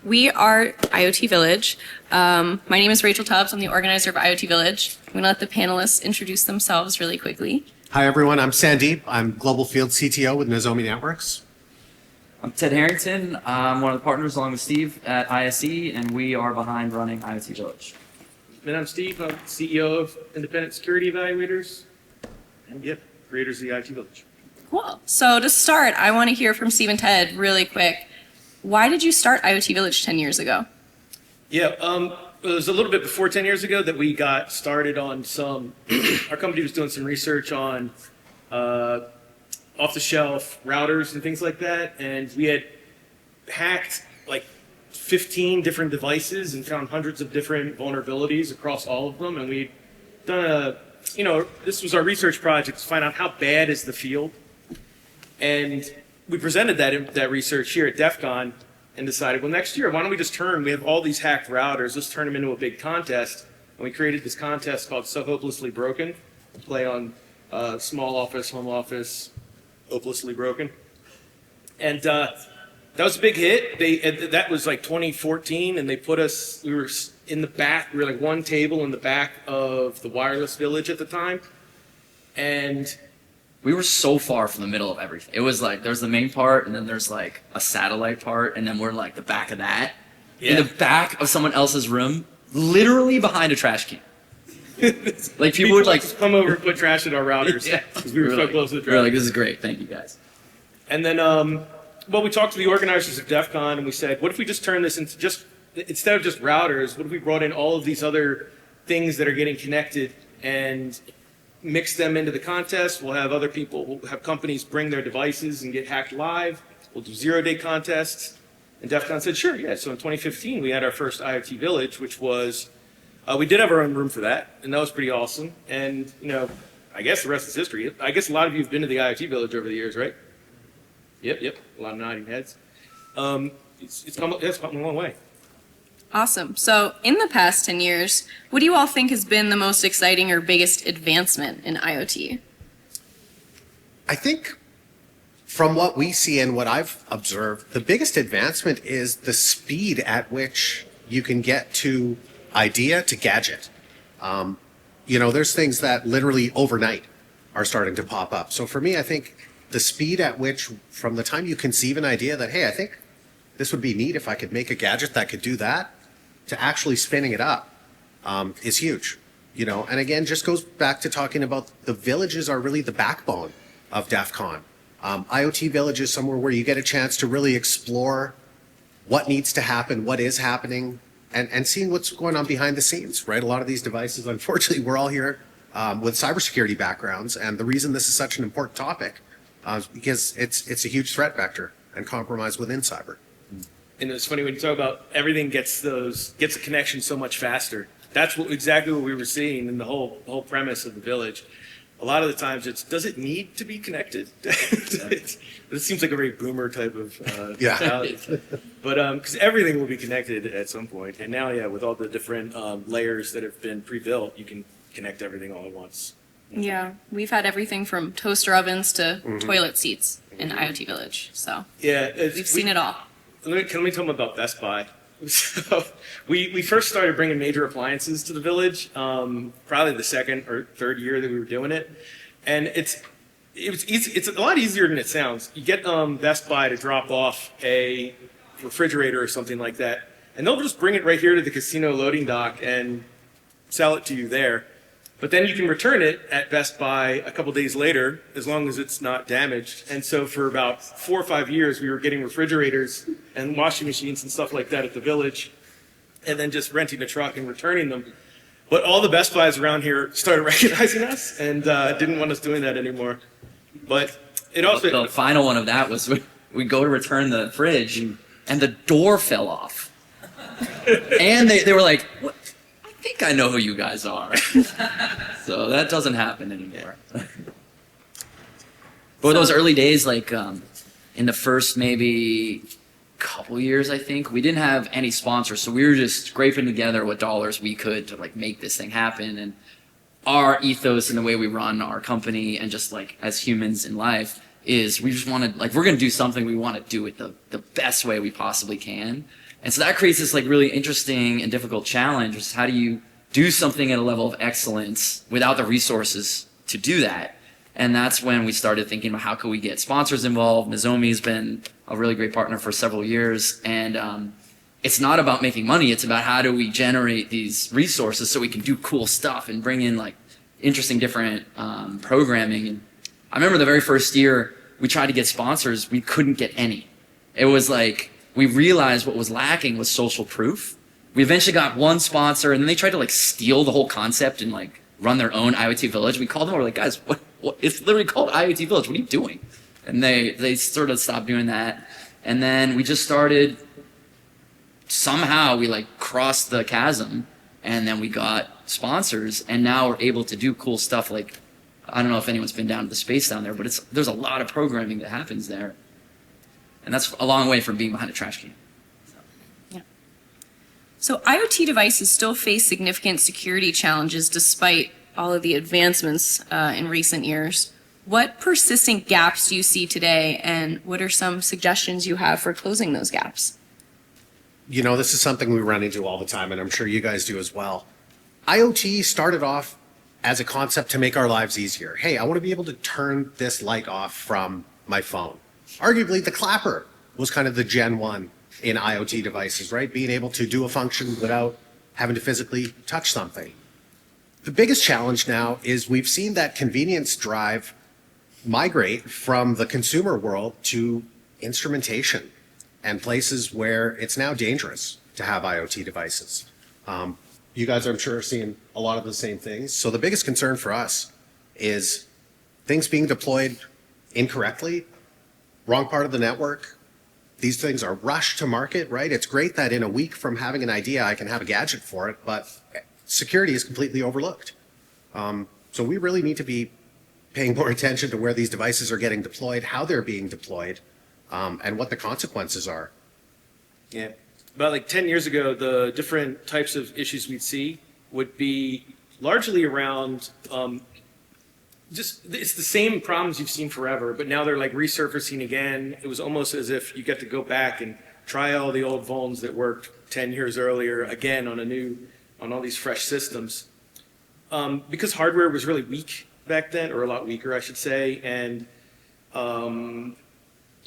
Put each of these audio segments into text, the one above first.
We are IoT Village. My name is Rachael Tubbs. I'm the organizer of IoT Village. I'm going to let the panelists introduce themselves really quickly. Hi, everyone. I'm Sandeep. I'm Global Field CTO with Nozomi Networks. I'm Ted Harrington. I'm one of the partners along with Steve at ISE, and we are behind running IoT Village. And I'm Steve. I'm CEO of Independent Security Evaluators, and creators of the IoT Village. Cool. So to start, I want to hear from Steve and Ted really quick. Why did you start IoT Village 10 years ago? It was a little bit before 10 years ago that we got started on some, our company was doing some research on off-the-shelf routers and things like that, and we had hacked like 15 different devices and found hundreds of different vulnerabilities across all of them, and we'd done this was our research project to find out how bad is the field, and we presented that research here at DEF CON and decided, well, next year, why don't we just we have all these hacked routers, let's turn them into a big contest. And we created this contest called So Hopelessly Broken, play on small office, home office, hopelessly broken. And that was a big hit. That was like 2014, and they put us, we were in the back, we were like one table in the back of the wireless village at the time. And we were so far from the middle of everything. It was like, there's the main part, and then there's like a satellite part, and then we're like the back of that. Yeah. In the back of someone else's room, literally behind a trash can. Like people would like come over and put trash in our routers. Yeah. Because we were so close to the trash. We were like, this is great, thank you guys. And then, we talked to the organizers of DEF CON, and we said, what if we just turn this into instead of just routers, what if we brought in all of these other things that are getting connected and mix them into the contest? We'll have other people, we'll have companies bring their devices and get hacked live. We'll do zero-day contests. And DEF CON said, sure, yeah. So in 2015, we had our first IoT Village, which was, we did have our own room for that, and that was pretty awesome. And, I guess the rest is history. I guess a lot of you have been to the IoT Village over the years, right? Yep. A lot of nodding heads. It's come a long way. Awesome. So in the past 10 years, what do you all think has been the most exciting or biggest advancement in IoT? I think from what we see and what I've observed, the biggest advancement is the speed at which you can get to idea to gadget. There's things that literally overnight are starting to pop up. So for me, I think the speed at which from the time you conceive an idea that, hey, I think this would be neat if I could make a gadget that could do that, to actually spinning it up is huge. And again, just goes back to talking about the villages are really the backbone of DEF CON. IoT Village is somewhere where you get a chance to really explore what needs to happen, what is happening, and seeing what's going on behind the scenes, right? A lot of these devices, unfortunately, we're all here with cybersecurity backgrounds, and the reason this is such an important topic is because it's a huge threat vector and compromise within cyber. And it's funny when you talk about everything gets a connection so much faster. That's exactly what we were seeing in the whole premise of the village. A lot of the times does it need to be connected? It seems like a very boomer type of mentality. But because everything will be connected at some point. And now, with all the different layers that have been pre-built, you can connect everything all at once. Yeah, we've had everything from toaster ovens to toilet seats in IoT Village. So we've seen it all. Can we tell them about Best Buy? So we first started bringing major appliances to the village, probably the second or third year that we were doing it, and it's a lot easier than it sounds. You get Best Buy to drop off a refrigerator or something like that, and they'll just bring it right here to the casino loading dock and sell it to you there. But then you can return it at Best Buy a couple days later, as long as it's not damaged. And so for about 4 or 5 years, we were getting refrigerators and washing machines and stuff like that at the village, and then just renting a truck and returning them. But all the Best Buys around here started recognizing us and didn't want us doing that anymore. But it also... The final one of that was we go to return the fridge, and the door fell off. And they were like, what? I think I know who you guys are. So that doesn't happen anymore. But those early days, like in the first maybe couple years, I think, we didn't have any sponsors. So we were just scraping together what dollars we could to like make this thing happen. And our ethos and the way we run our company and just like as humans in life is we just wanted, like, we're going to do something, we want to do it the best way we possibly can. And so that creates this like really interesting and difficult challenge, which is how do you do something at a level of excellence without the resources to do that? And that's when we started thinking about how could we get sponsors involved. Nozomi's been a really great partner for several years. And it's not about making money. It's about how do we generate these resources so we can do cool stuff and bring in like interesting different programming. And I remember the very first year we tried to get sponsors, we couldn't get any. It was like we realized what was lacking was social proof. We eventually got one sponsor, and then they tried to like steal the whole concept and like run their own IoT Village. We called them, we're like, guys, what? It's literally called IoT Village. What are you doing? And they sort of stopped doing that. And then we just started, somehow we like crossed the chasm, and then we got sponsors, and now we're able to do cool stuff like, I don't know if anyone's been down to the space down there, but there's a lot of programming that happens there. And that's a long way from being behind a trash can. So IoT devices still face significant security challenges despite all of the advancements in recent years. What persistent gaps do you see today, and what are some suggestions you have for closing those gaps? You know, this is something we run into all the time, and I'm sure you guys do as well. IoT started off as a concept to make our lives easier. Hey, I want to be able to turn this light off from my phone. Arguably, the clapper was kind of the Gen 1 in IoT devices, right? Being able to do a function without having to physically touch something. The biggest challenge now is we've seen that convenience drive migrate from the consumer world to instrumentation and places where it's now dangerous to have IoT devices. You guys, I'm sure, are seeing a lot of the same things. So the biggest concern for us is things being deployed incorrectly, wrong part of the network. These things are rushed to market, right? It's great that in a week from having an idea, I can have a gadget for it, but security is completely overlooked. So we really need to be paying more attention to where these devices are getting deployed, how they're being deployed, and what the consequences are. Yeah. About like 10 years ago, the different types of issues we'd see would be largely around it's the same problems you've seen forever, but now they're like resurfacing again. It was almost as if you get to go back and try all the old vulns that worked 10 years earlier again on all these fresh systems. Because hardware was really weak back then, or a lot weaker, I should say, and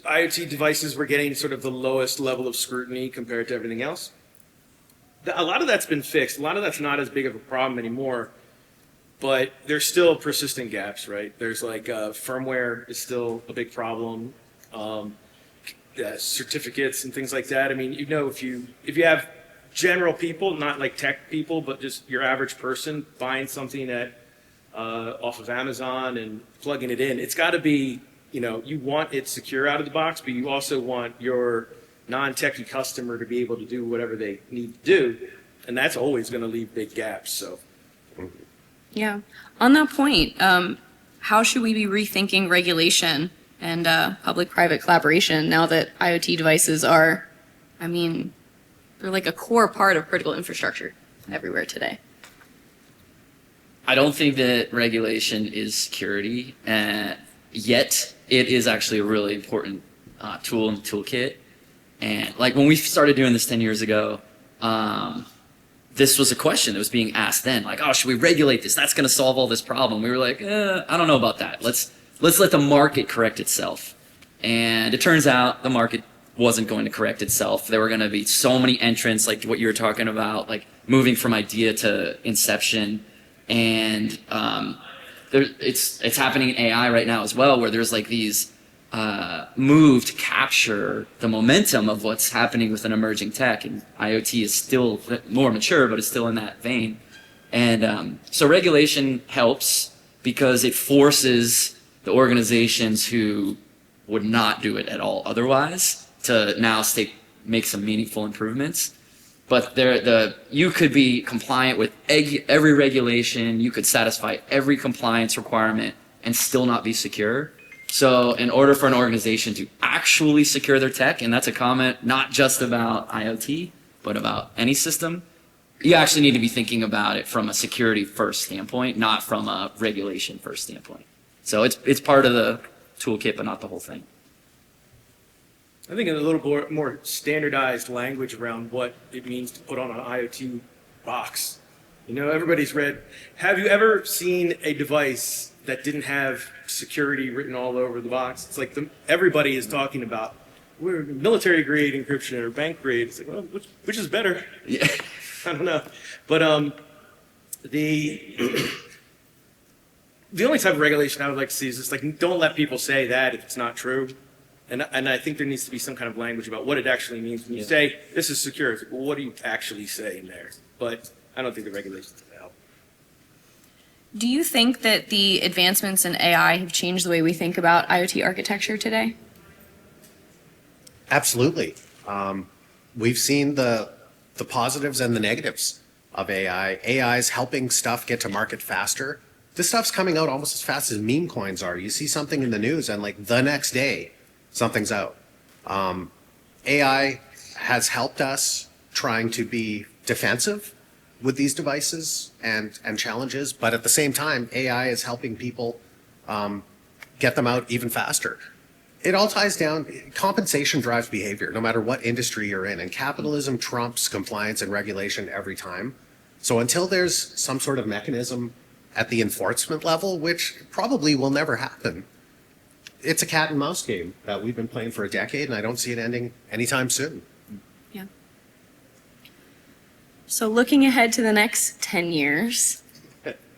IoT devices were getting sort of the lowest level of scrutiny compared to everything else. A lot of that's been fixed. A lot of that's not as big of a problem anymore. But there's still persistent gaps, right? There's like firmware is still a big problem. Certificates and things like that. I mean, you know, if you have general people, not like tech people, but just your average person buying something off of Amazon and plugging it in, it's got to be, you know, you want it secure out of the box, but you also want your non-techie customer to be able to do whatever they need to do, and that's always going to leave big gaps. So. Yeah. On that point, how should we be rethinking regulation and public-private collaboration now that IoT devices are, I mean, they're like a core part of critical infrastructure everywhere today? I don't think that regulation is security, yet it is actually a really important tool in the toolkit. And like when we started doing this 10 years ago, this was a question that was being asked then, like, oh, should we regulate this? That's going to solve all this problem. We were like, I don't know about that. Let's let the market correct itself. And it turns out the market wasn't going to correct itself. There were going to be so many entrants, like what you were talking about, like moving from idea to inception. And it's happening in AI right now as well, where there's like these move to capture the momentum of what's happening with an emerging tech, and IoT is still more mature, but it's still in that vein. And so regulation helps because it forces the organizations who would not do it at all otherwise to now make some meaningful improvements. But you could be compliant with every regulation, you could satisfy every compliance requirement and still not be secure. So in order for an organization to actually secure their tech, and that's a comment not just about IoT, but about any system, you actually need to be thinking about it from a security first standpoint, not from a regulation first standpoint. So it's part of the toolkit, but not the whole thing. I think a little more standardized language around what it means to put on an IoT box. You know, everybody's read. Have you ever seen a device that didn't have security written all over the box? It's like everybody is talking about we're military grade encryption or bank grade. It's like, well, which is better? Yeah. I don't know, but the the only type of regulation I would like to see is just like don't let people say that if it's not true. And I think there needs to be some kind of language about what it actually means when you say this is secure. It's like, well, what do you actually say in there? But I don't think the regulations will help. Do you think that the advancements in AI have changed the way we think about IoT architecture today? Absolutely. We've seen the positives and the negatives of AI. AI is helping stuff get to market faster. This stuff's coming out almost as fast as meme coins are. You see something in the news and like the next day, something's out. AI has helped us trying to be defensive with these devices and challenges, but at the same time, AI is helping people get them out even faster. It all ties down, compensation drives behavior, no matter what industry you're in, and capitalism trumps compliance and regulation every time. So until there's some sort of mechanism at the enforcement level, which probably will never happen, it's a cat and mouse game that we've been playing for a decade, and I don't see it ending anytime soon. Yeah. So looking ahead to the next 10 years,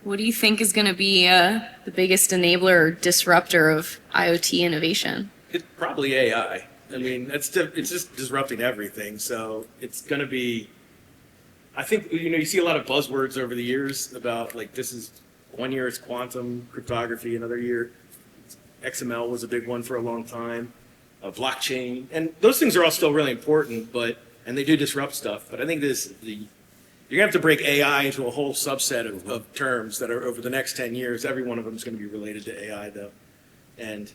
what do you think is going to be the biggest enabler or disruptor of IoT innovation? It's probably AI. I mean, it's just disrupting everything. So it's going to be. I think you see a lot of buzzwords over the years about like this is 1 year it's quantum cryptography, another year XML was a big one for a long time, blockchain, and those things are all still really important, and they do disrupt stuff. But I think you're gonna have to break AI into a whole subset of terms that are over the next 10 years. Every one of them is going to be related to AI, though, and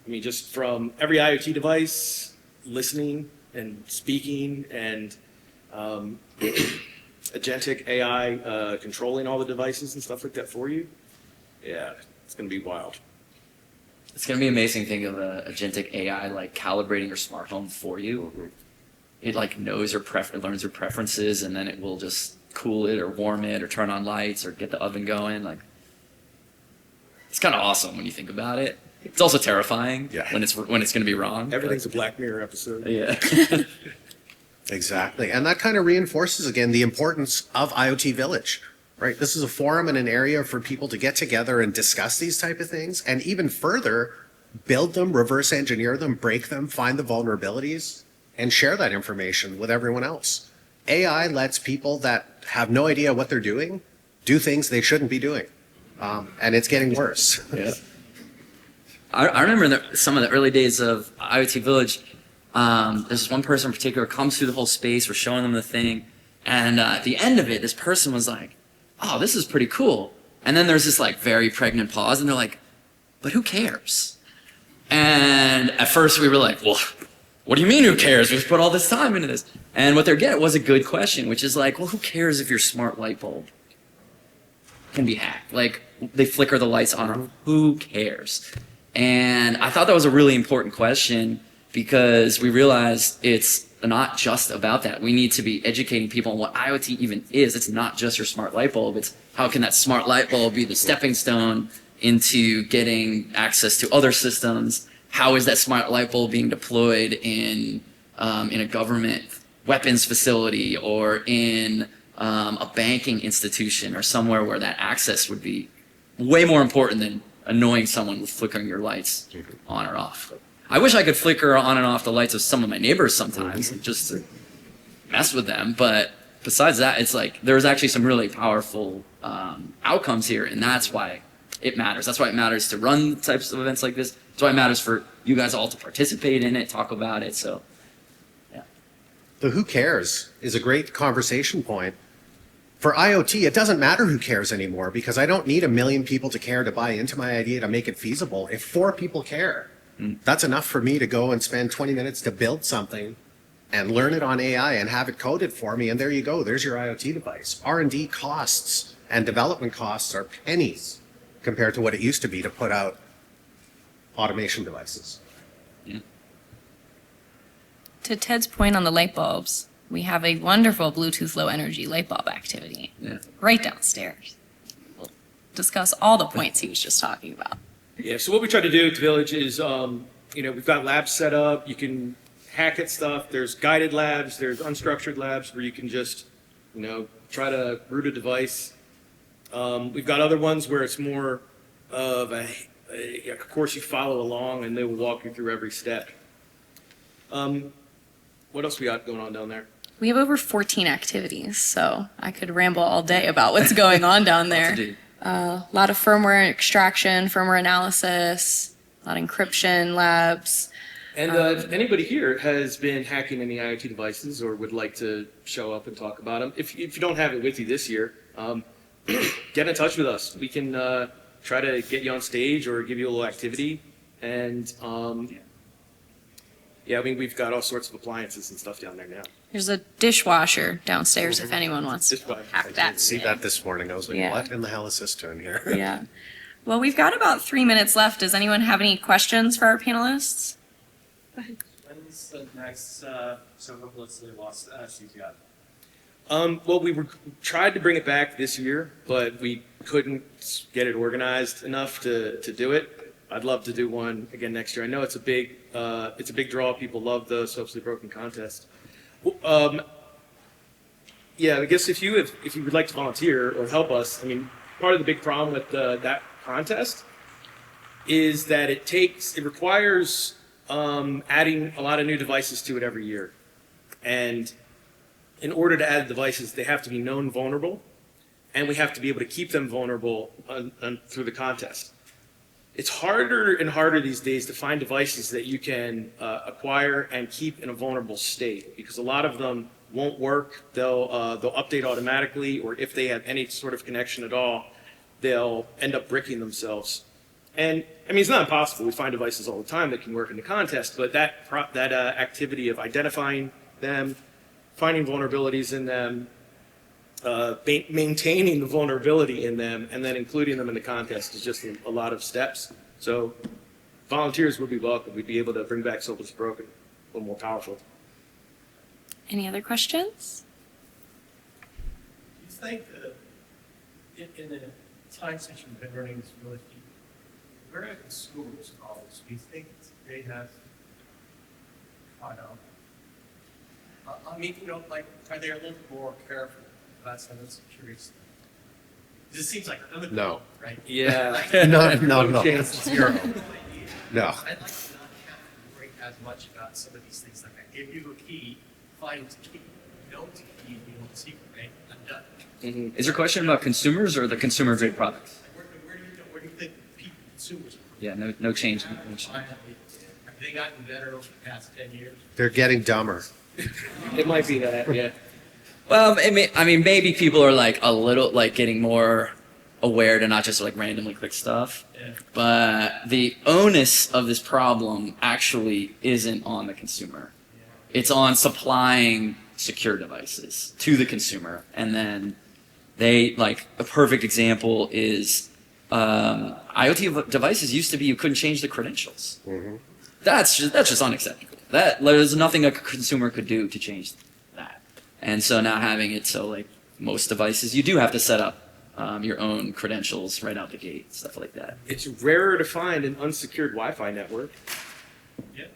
I mean just from every IoT device, listening and speaking, and agentic AI controlling all the devices and stuff like that for you. Yeah, it's going to be wild. It's going to be amazing to think of agentic AI like calibrating your smart home for you. It like knows learns your preferences, and then it will just cool it or warm it or turn on lights or get the oven going. Like, it's kind of awesome when you think about it. It's also terrifying when it's going to be wrong. Everything's a Black Mirror episode. Yeah. Exactly. And that kind of reinforces, again, the importance of IoT Village, right? This is a forum and an area for people to get together and discuss these type of things, and even further, build them, reverse engineer them, break them, find the vulnerabilities, and share that information with everyone else. AI lets people that have no idea what they're doing do things they shouldn't be doing. And it's getting worse. Yeah. I remember some of the early days of IoT Village. There's this one person in particular comes through the whole space. We're showing them the thing, and at the end of it, this person was like, "Oh, this is pretty cool." And then there's this like very pregnant pause, and they're like, "But who cares?" And at first we were like, "Well, what do you mean who cares? We've put all this time into this." And what they're getting was a good question, which is like, "Well, who cares if your smart light bulb can be hacked? Like they flicker the lights on or off. Who cares?" And I thought that was a really important question, because we realized it's not just about that. We need to be educating people on what IoT even is. It's not just your smart light bulb. It's how can that smart light bulb be the stepping stone into getting access to other systems? How is that smart light bulb being deployed in a government weapons facility or in a banking institution or somewhere where that access would be way more important than annoying someone with flickering your lights on or off. I wish I could flicker on and off the lights of some of my neighbors sometimes just to mess with them. But besides that, it's like there's actually some really powerful outcomes here, and that's why it matters. That's why it matters to run types of events like this. That's why it matters for you guys all to participate in it, talk about it. So, yeah. The who cares is a great conversation point. For IoT, it doesn't matter who cares anymore, because I don't need 1 million people to care to buy into my idea to make it feasible. If 4 people care, that's enough for me to go and spend 20 minutes to build something and learn it on AI and have it coded for me. And there you go. There's your IoT device. R&D costs and development costs are pennies compared to what it used to be to put out automation devices. Yeah. To Ted's point on the light bulbs, we have a wonderful Bluetooth low energy light bulb activity Yeah. right downstairs. We'll discuss all the points he was just talking about. Yeah, so what we try to do at the Village is, we've got labs set up. You can hack at stuff. There's guided labs. There's unstructured labs where you can just, try to root a device. We've got other ones where it's more of a course you follow along, and they will walk you through every step. What else we got going on down there? We have over 14 activities, so I could ramble all day about what's going on down there. to do. A lot of firmware extraction, firmware analysis, a lot of encryption labs. And if anybody here has been hacking any IoT devices or would like to show up and talk about them, if you don't have it with you this year, get in touch with us. We can try to get you on stage or give you a little activity. And we've got all sorts of appliances and stuff down there now. There's a dishwasher downstairs if anyone wants to Dishwasher. hack I that. did see that this morning. I was like, Yeah. what in the hell is this doing here? Yeah. Well, we've got about 3 minutes left. Does anyone have any questions for our panelists? When's the next, so hopelessly lost CTI? Well, we tried to bring it back this year, but we couldn't get it organized enough to do it. I'd love to do one again next year. I know it's a big draw. People love the Hopelessly Broken contest. I guess if you would like to volunteer or help us, part of the big problem with that contest is that it requires adding a lot of new devices to it every year, and in order to add devices, they have to be known vulnerable, and we have to be able to keep them vulnerable through the contest. It's harder and harder these days to find devices that you can acquire and keep in a vulnerable state, because a lot of them won't work. They'll update automatically, or if they have any sort of connection at all, they'll end up bricking themselves. And it's not impossible. We find devices all the time that can work in the contest, but that activity of identifying them, finding vulnerabilities in them, maintaining the vulnerability in them, and then including them in the contest is just a lot of steps. So volunteers would be welcome. We'd be able to bring back Hopelessly Broken a little more powerful. Any other questions? Do you think that in the time since you've been running this village, where are the schools and all this? Do you think they have, I don't know, are they a little more careful about some of the security stuff? It just seems like another No. right? Yeah. No. Chance. Zero. No. I'd like to not have to worry as much about some of these things like that. Give you a key, find the key, don't the key, the secret, right? I'm done. Mhm. Is your question about consumers or the consumer grade products? Where do you think people, consumers are? Yeah, no change. No change. Have they gotten better over the past 10 years? They're getting dumber. It might be that, yeah. Well, maybe people are like a little like getting more aware to not just like randomly click stuff. Yeah. But the onus of this problem actually isn't on the consumer. It's on supplying secure devices to the consumer. And then a perfect example is IoT devices used to be you couldn't change the credentials. Mm-hmm. That's just unacceptable. There's nothing a consumer could do to change that. And so now having it so like most devices, you do have to set up your own credentials right out the gate, stuff like that. It's rarer to find an unsecured Wi-Fi network. Yeah.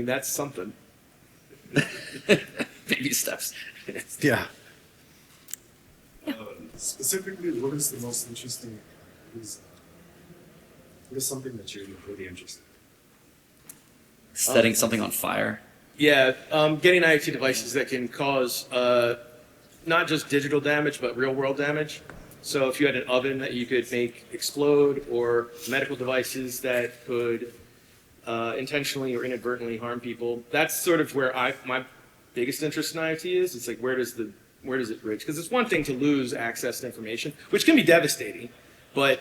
That's something. Baby steps. Yeah. Specifically, what is the most interesting? What is something that you're really interested in? Setting something on fire. Yeah, getting IoT devices that can cause not just digital damage, but real world damage. So if you had an oven that you could make explode, or medical devices that could intentionally or inadvertently harm people, that's sort of where my biggest interest in IoT is. It's like, where does it bridge? Because it's one thing to lose access to information, which can be devastating, but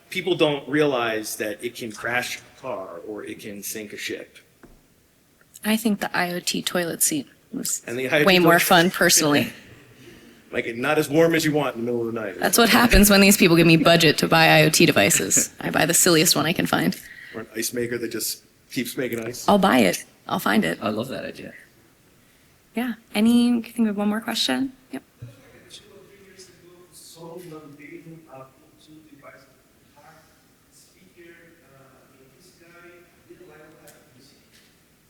people don't realize that it can crash a car or it can sink a ship. I think the IoT toilet seat was And the IoT way more toilet- fun personally. Like, not as warm as you want in the middle of the night. That's what happens when these people give me budget to buy IoT devices. I buy the silliest one I can find. Or an ice maker that just keeps making ice. I'll buy it. I'll find it. I love that idea. Yeah. Any, I think we have one more question. Yep. 2 or 3 years ago, sold on building up to device hard speaker. This guy didn't like what happened music.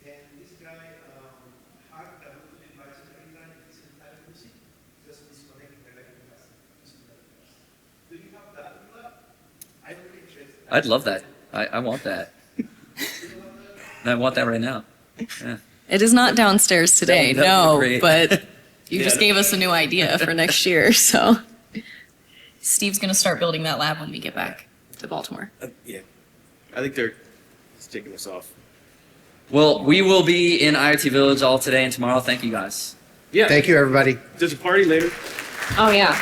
And this guy hard that to device every time it's entire music. Just disconnecting the electric device. Do you have that? I don't think it's I'd love that. I want that. I want that right now. Yeah. It is not downstairs today, That would be no, great. but you just Yeah. gave us a new idea for next year, so. Steve's gonna start building that lab when we get back to Baltimore. Yeah. I think they're it's taking us off. Well, we will be in IoT Village all today and tomorrow. Thank you guys. Yeah. Thank you, everybody. There's a party later. Oh, yeah.